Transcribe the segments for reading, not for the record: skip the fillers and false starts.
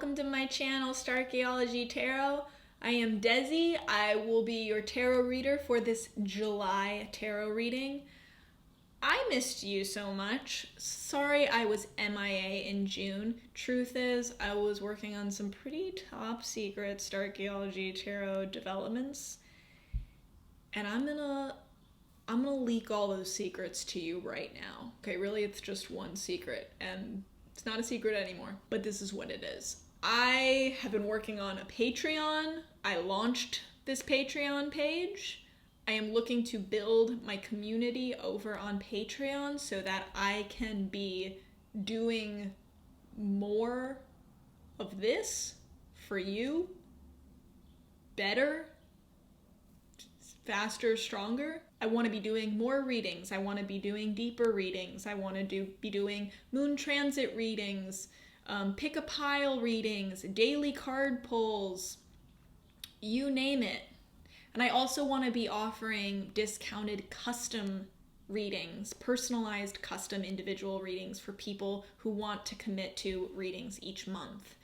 welcome to my channel, Starchaeology Tarot. I am Desi. I will be your tarot reader for this July tarot reading. I missed you so much. Sorry I was MIA in June. Truth is, I was working on some pretty top secret Starchaeology tarot developments, and I'm gonna leak all those secrets to you right now. Okay, really, it's just one secret, and it's not a secret anymore, but this is what it is. I have been working on a Patreon. I launched this Patreon page. I am looking to build my community over on Patreon so that I can be doing more of this for you, better, faster, stronger. I want to be doing more readings. I want to be doing deeper readings. I want to be doing moon transit readings, pick a pile readings, daily card pulls, you name it. And I also want to be offering discounted custom readings, personalized custom individual readings for people who want to commit to readings each month.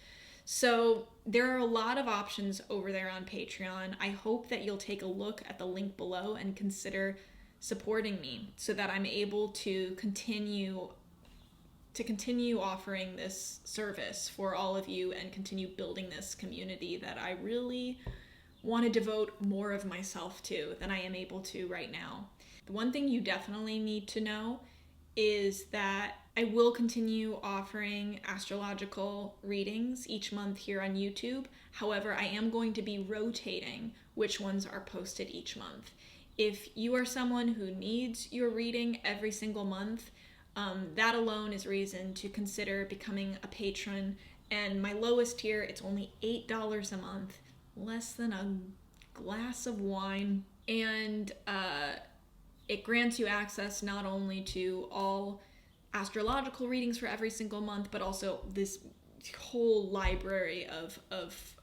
So there are a lot of options over there on Patreon. I hope that you'll take a look at the link below and consider supporting me so that I'm able to continue offering this service for all of you and continue building this community that I really want to devote more of myself to than I am able to right now. The one thing you definitely need to know is that I will continue offering astrological readings each month here on YouTube. However, I am going to be rotating which ones are posted each month. If you are someone who needs your reading every single month, that alone is reason to consider becoming a patron. And my lowest tier, it's only $8 a month, less than a glass of wine. And it grants you access not only to all astrological readings for every single month, but also this whole library of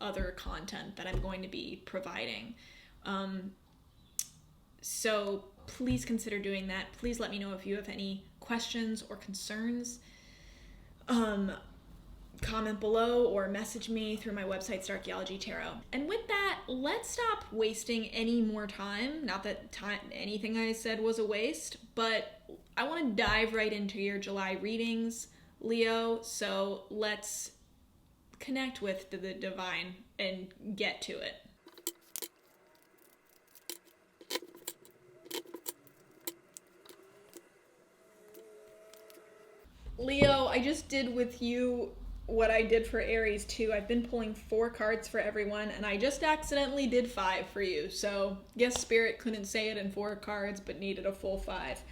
other content that I'm going to be providing. So please consider doing that. Please let me know if you have any questions or concerns. Comment below or message me through my website, Starchaeology Tarot. And with that, let's stop wasting any more time. Not that anything I said was a waste, but I want to dive right into your July readings, Leo. So let's connect with the divine and get to it. Leo, I just did with you what I did for Aries too. I've been pulling 4 cards for everyone, and I just accidentally did 5 for you. So guess Spirit couldn't say it in 4 cards, but needed a full 5.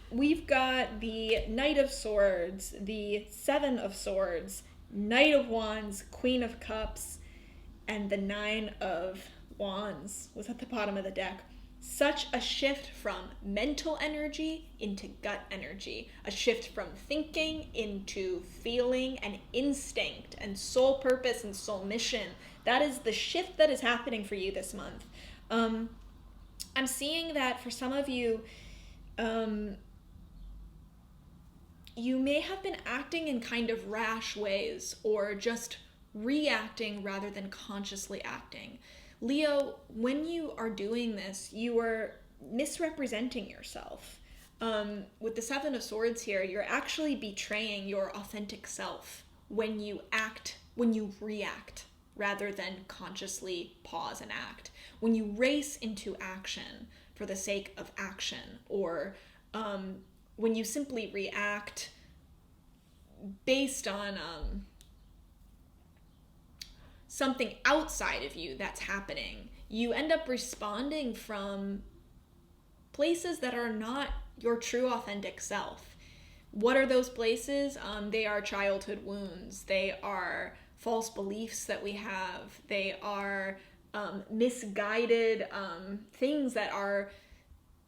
We've got the Knight of Swords, the 7 of Swords, Knight of Wands, Queen of Cups, and the 9 of Wands was at the bottom of the deck. Such a shift from mental energy into gut energy. A shift from thinking into feeling and instinct and soul purpose and soul mission. That is the shift that is happening for you this month. I'm seeing that for some of you, you may have been acting in kind of rash ways or just reacting rather than consciously acting. Leo, when you are doing this, you are misrepresenting yourself. With the 7 of Swords here, you're actually betraying your authentic self when you react rather than consciously pause and act. When you race into action for the sake of action, or when you simply react based on something outside of you that's happening, you end up responding from places that are not your true authentic self. What are those places? They are childhood wounds. They are false beliefs that we have. They are misguided things that are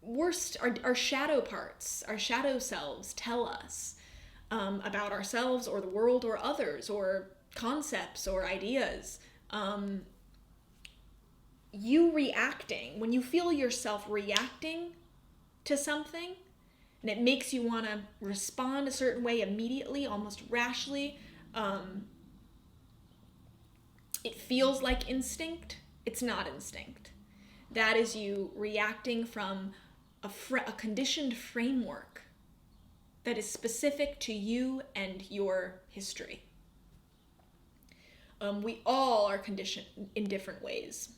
worst, our shadow parts, our shadow selves tell us about ourselves or the world or others or concepts or ideas. You reacting, when you feel yourself reacting to something and it makes you want to respond a certain way immediately, almost rashly, it feels like instinct. It's not instinct. That is you reacting from a conditioned framework that is specific to you and your history. We all are conditioned in different ways.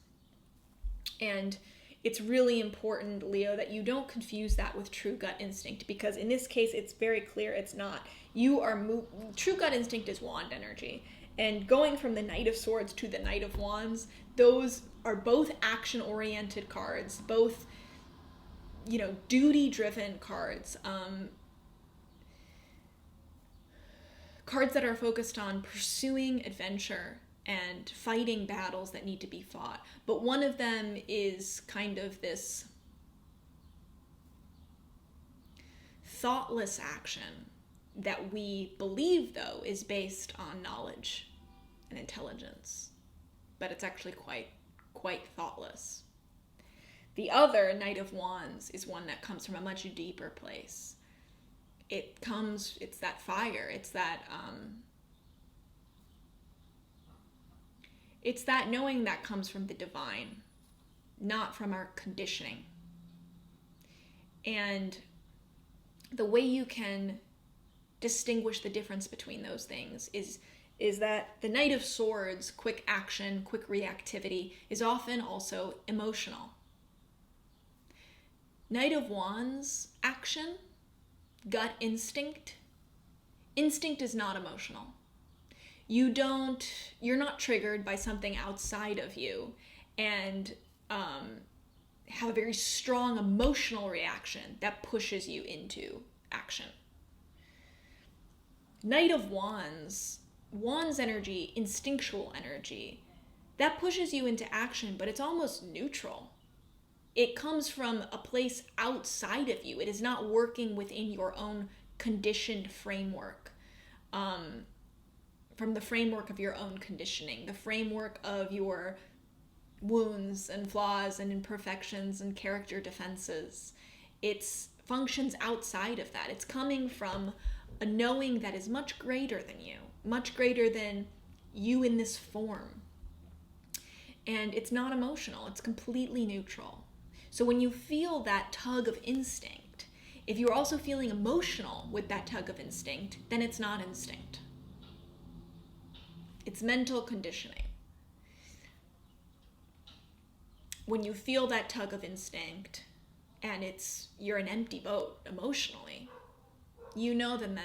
And it's really important, Leo, that you don't confuse that with true gut instinct, because in this case, it's very clear it's not. True gut instinct is wand energy. And going from the Knight of Swords to the Knight of Wands, those are both action-oriented cards, both, duty-driven cards. Cards that are focused on pursuing adventure and fighting battles that need to be fought. But one of them is kind of this thoughtless action that we believe, though, is based on knowledge and intelligence. But it's actually quite thoughtless. The other, Knight of Wands, is one that comes from a much deeper place. It's that fire, it's that knowing that comes from the divine, not from our conditioning. And the way you can distinguish the difference between those things is that the Knight of Swords, quick action, quick reactivity, is often also emotional. Knight of Wands, action, gut instinct. Instinct is not emotional. You're not triggered by something outside of you and have a very strong emotional reaction that pushes you into action. Knight of Wands, Wands energy, instinctual energy, that pushes you into action, but it's almost neutral. It comes from a place outside of you. It is not working within your own conditioned framework. From the framework of your own conditioning, the framework of your wounds and flaws and imperfections and character defenses. It functions outside of that. It's coming from a knowing that is much greater than you, much greater than you in this form. And it's not emotional, it's completely neutral. So when you feel that tug of instinct, if you're also feeling emotional with that tug of instinct, then it's not instinct. It's mental conditioning. When you feel that tug of instinct and you're an empty boat emotionally, you know then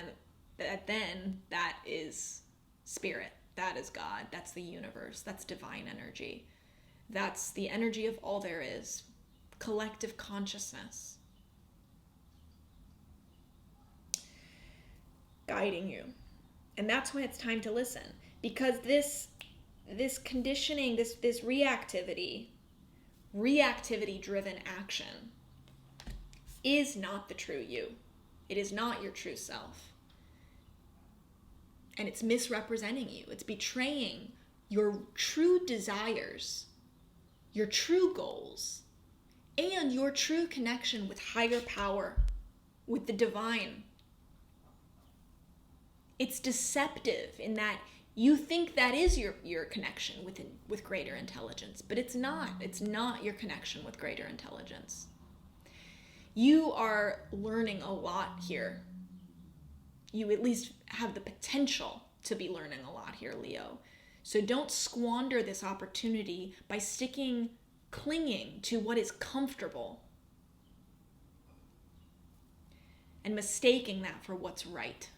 that is spirit, that is God, that's the universe, that's divine energy. That's the energy of all there is, collective consciousness, guiding you. And that's why it's time to listen. Because this conditioning, this reactivity-driven action is not the true you. It is not your true self. And it's misrepresenting you. It's betraying your true desires, your true goals, and your true connection with higher power, with the divine. It's deceptive in that you think that is your connection with greater intelligence, but it's not. It's not your connection with greater intelligence. You are learning a lot here. You at least have the potential to be learning a lot here, Leo. So don't squander this opportunity by clinging to what is comfortable and mistaking that for what's right.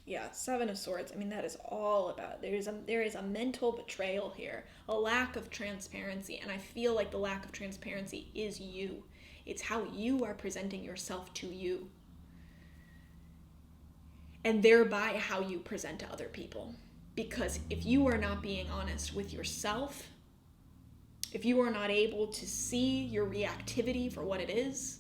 Yeah, Seven of Swords. I mean, that is all about, there is a mental betrayal here, a lack of transparency, and I feel like the lack of transparency is you. It's how you are presenting yourself to you, and thereby how you present to other people. Because if you are not being honest with yourself, if you are not able to see your reactivity for what it is,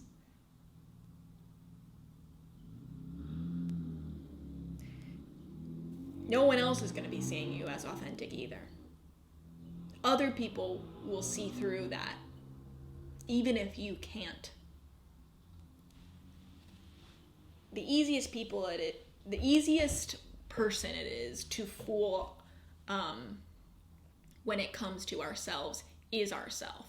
no one else is going to be seeing you as authentic either. Other people will see through that, even if you can't. the easiest person it is to fool when it comes to ourselves is ourself.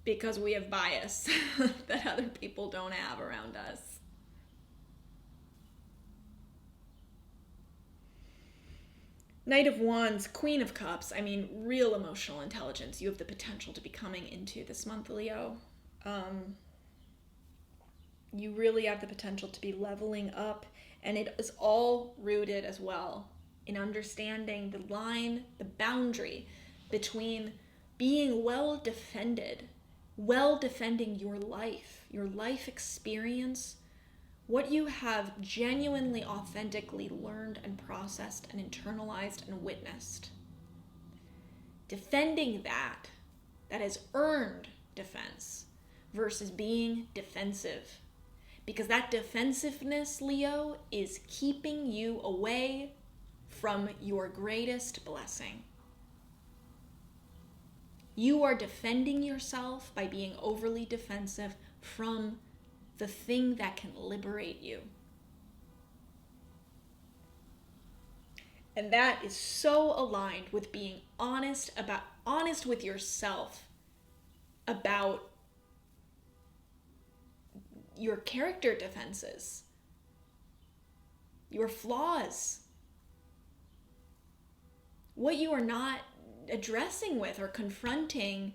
Because we have bias that other people don't have around us. Knight of Wands, Queen of Cups, I mean, real emotional intelligence. You have the potential to be coming into this month, Leo. You really have the potential to be leveling up, and it is all rooted as well in understanding the line, the boundary between being well defending your life experience, what you have genuinely, authentically learned and processed and internalized and witnessed. Defending that has earned defense versus being defensive. Because that defensiveness, Leo, is keeping you away from your greatest blessing. You are defending yourself by being overly defensive from the thing that can liberate you. And that is so aligned with being honest with yourself about your character defenses, your flaws, what you are not addressing with or confronting,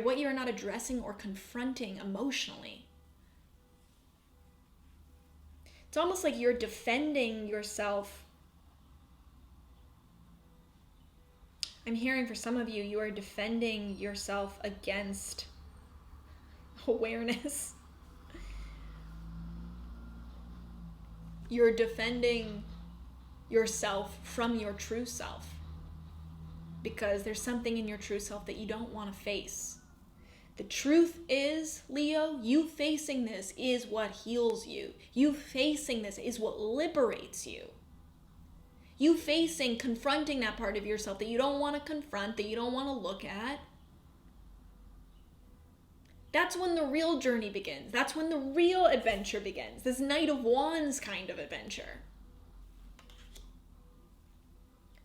what you are not addressing or confronting emotionally. It's almost like you're defending yourself. I'm hearing for some of you, you are defending yourself against awareness. You're defending yourself from your true self because there's something in your true self that you don't want to face. The truth is, Leo, you facing this is what heals you. You facing this is what liberates you. You confronting that part of yourself that you don't want to confront, that you don't want to look at. That's when the real journey begins. That's when the real adventure begins. This Knight of Wands kind of adventure.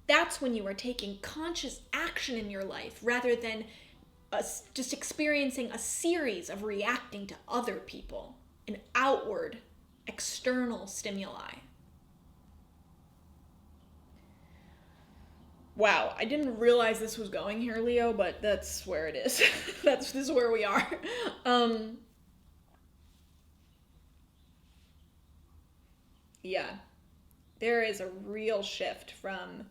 That's when you are taking conscious action in your life rather than just experiencing a series of reacting to other people, an outward, external stimuli. Wow, I didn't realize this was going here, Leo, but that's where it is. This is where we are. Yeah, there is a real shift from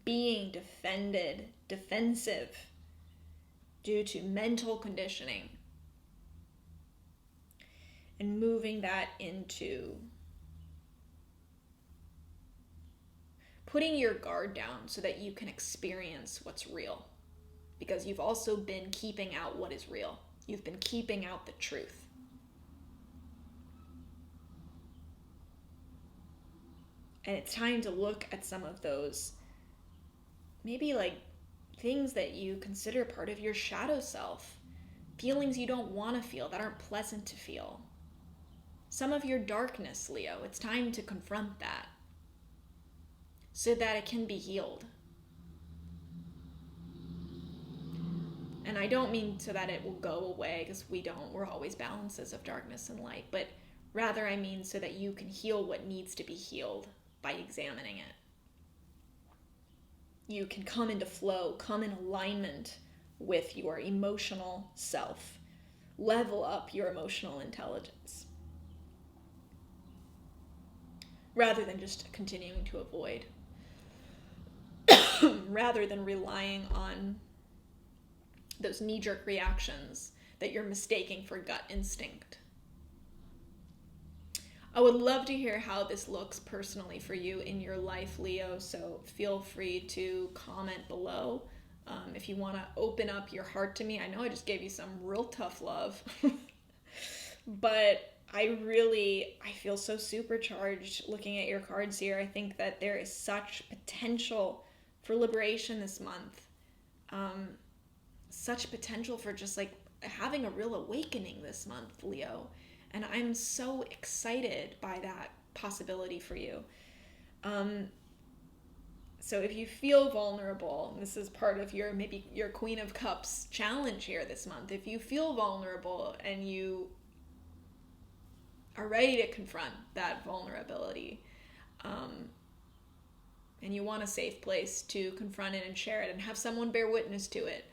being defensive due to mental conditioning and moving that into putting your guard down so that you can experience what's real. Because you've also been keeping out what is real. You've been keeping out the truth. And it's time to look at some of those, maybe like things that you consider part of your shadow self, feelings you don't want to feel, that aren't pleasant to feel. Some of your darkness, Leo, it's time to confront that so that it can be healed. And I don't mean so that it will go away, because we're always balances of darkness and light, but rather I mean so that you can heal what needs to be healed by examining it. You can come into flow, come in alignment with your emotional self, level up your emotional intelligence, rather than just continuing to avoid, rather than relying on those knee-jerk reactions that you're mistaking for gut instinct. I would love to hear how this looks personally for you in your life, Leo, so feel free to comment below. If you want to open up your heart to me, I know I just gave you some real tough love, but I feel so supercharged looking at your cards here. I think that there is such potential for liberation this month. Such potential for just like having a real awakening this month, Leo. And I'm so excited by that possibility for you. So if you feel vulnerable, this is part of maybe your Queen of Cups challenge here this month. If you feel vulnerable and you are ready to confront that vulnerability, and you want a safe place to confront it and share it and have someone bear witness to it,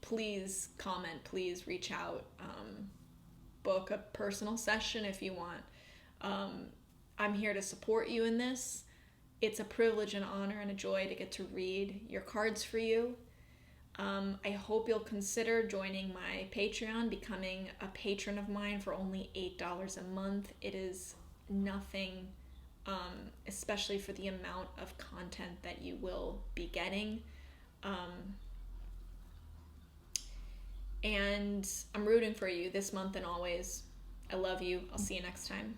please comment, please reach out, book a personal session if you want. I'm here to support you in this. It's a privilege and honor and a joy to get to read your cards for you. I hope you'll consider joining my Patreon, becoming a patron of mine for only $8 a month. It is nothing, especially for the amount of content that you will be getting. And I'm rooting for you this month and always. I love you. I'll see you next time.